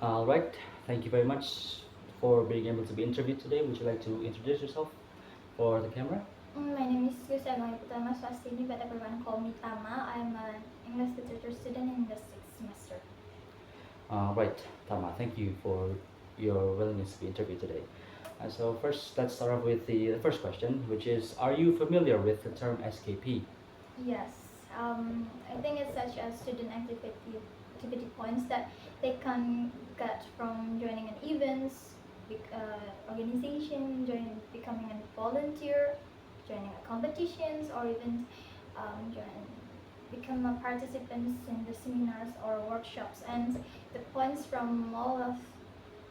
All right. Thank you very much for being able to be interviewed today. Would you like to introduce yourself for the camera? My name is Sailan, but everyone call me Tama. I'm an English literature student in the sixth semester. Right, Tama. Thank you for your willingness to be interviewed today. So first, let's start off with the first question, which is: Are you familiar with the term SKP? Yes, I think it's such a student activity points that they can get from joining an events, organization, becoming a volunteer, joining a competitions, or even become a participants in the seminars or workshops. And the points from all of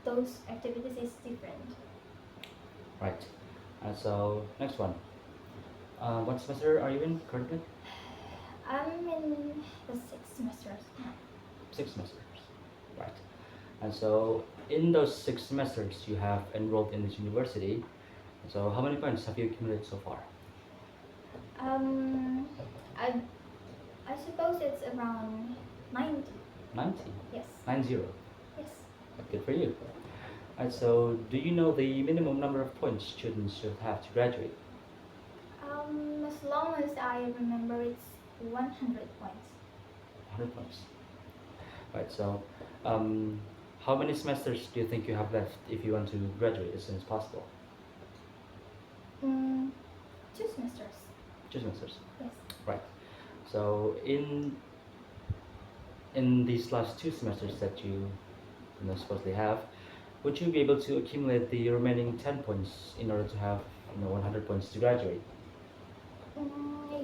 those activities is different. Right. So next one. What semester are you in currently? I'm in the sixth semester now. 6 semesters. Right. And so in those 6 semesters, you have enrolled in this university. So how many points have you accumulated so far? Um, I I suppose it's around 90. 90. Yes. 90. Yes. Good for you. Right, so do you know the minimum number of points students should have to graduate? As long as I remember, it's 100 points. 100 points. Right, so um, how many semesters do you think you have left if you want to graduate as soon as possible? Mm, 2 semesters. 2 semesters. Yes. Right. So in these last 2 semesters that you supposedly have, would you be able to accumulate the remaining 10 points in order to have 100 points to graduate?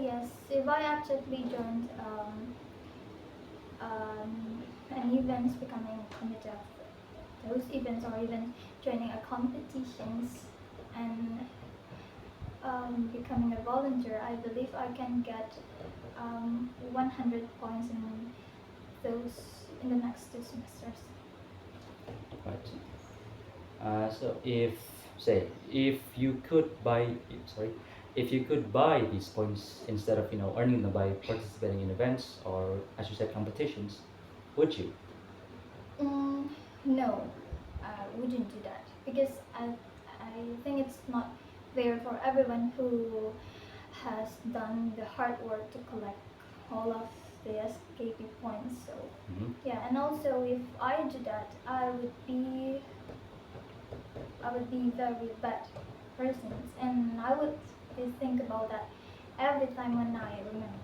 Yes. If I actively joined an events, becoming a committee of those events, or even joining a competitions and becoming a volunteer, I believe I can get 100 points in those in the next 2 semesters. Right. So if say if you could buy sorry if you could buy these points instead of earning them by participating in events or as you said competitions, would you? Mm, no, I wouldn't do that because I think it's not fair for everyone who has done the hard work to collect all of the SKP points. So Hmm. yeah, and also if I do that, I would be very bad person, and I would think about that every time when I remember.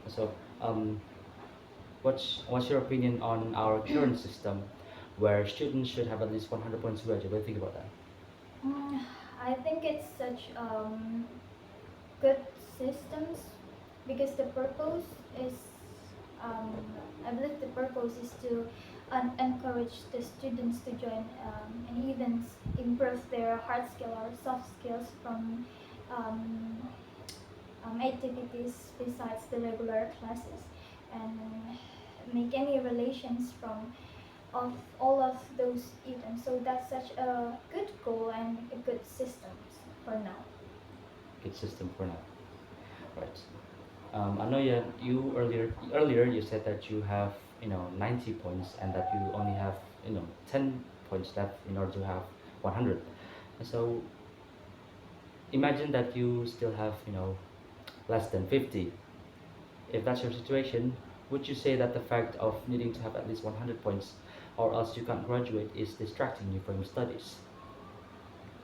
So um, what's your opinion on our current system where students should have at least 100 points to graduate? What do you think about that? Mm, I think it's such good systems because the purpose is um, I believe the purpose is to encourage the students to join and even improve their hard skill or soft skills from um, activities besides the regular classes and make any relations from of all of those events. So that's such a good goal and a good system for now. Good system for now. Right. I know you earlier you said that you have 90 points and that you only have 10 points left in order to have 100. So imagine that you still have less than 50. If that's your situation, would you say that the fact of needing to have at least 100 points or else you can't graduate is distracting you from your studies?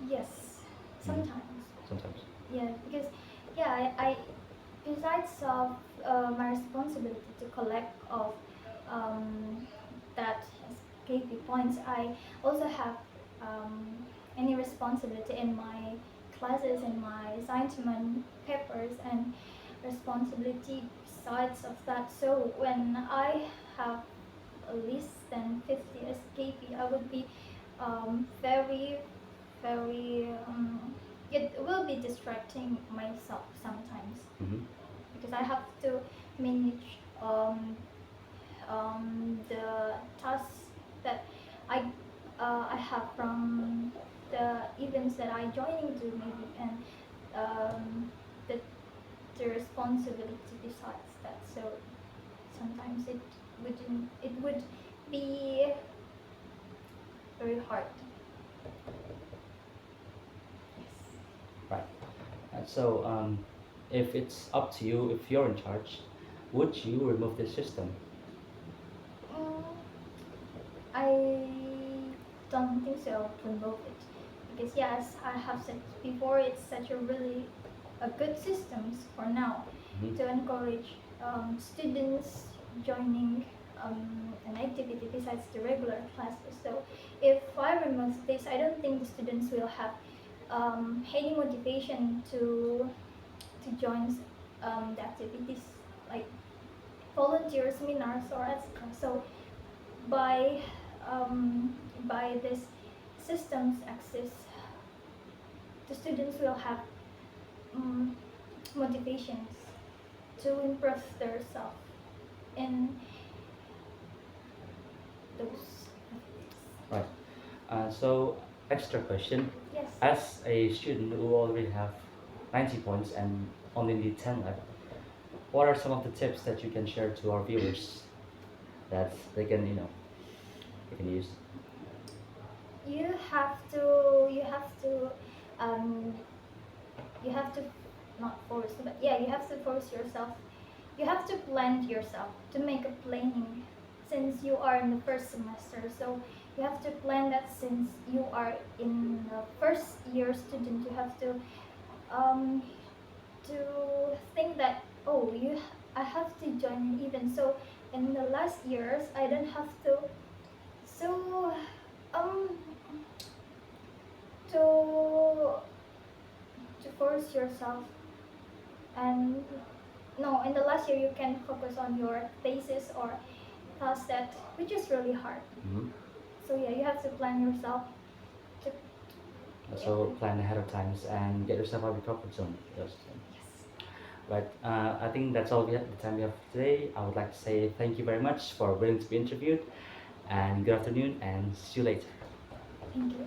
Yes, Mm, sometimes. sometimes. Yeah, because I besides of my responsibility to collect of um, that KP points, I also have any responsibility in my classes, in my assignment papers, and responsibility besides of that. So when I have less than 50 SKP, I would be very, very. It will be distracting myself sometimes Hmm. because I have to manage the tasks that I I have from the events that I joining to maybe and um, the the responsibility besides that. So sometimes it it would be very hard. Right. If it's up to you, if you're in charge, would you remove this system? Mm, I don't think so to remove it because yes, I have said before, it's such a really a good systems for now Mhm. to encourage students joining an activity besides the regular classes. So if I remove this, I don't think the students will have any motivation to join the activities like volunteer seminars or etc. So by by this systems access, the students will have um, motivations to improve themselves in those activities. Right. So, extra question. Yes. As a student who already have 90 points and only need 10 left, what are some of the tips that you can share to our viewers that they can, they can use? You have to um, you have to not force, but yeah, you have to force yourself. You have to plan yourself to make a planning since you are in the first semester. So you have to plan that since you are in the first year student. You have um, to think that, oh, I have to join an event. So in the last years I don't have to. So um to force yourself, and no, in the last year you can focus on your thesis or task that which is really hard. Hmm. So yeah, you have to plan yourself to, yeah. So plan ahead of times and get yourself out of your comfort zone. Yes. Right. I think that's all the time we have for today. I would like to say thank you very much for willing to be interviewed, and good afternoon, and see you later. Thank you.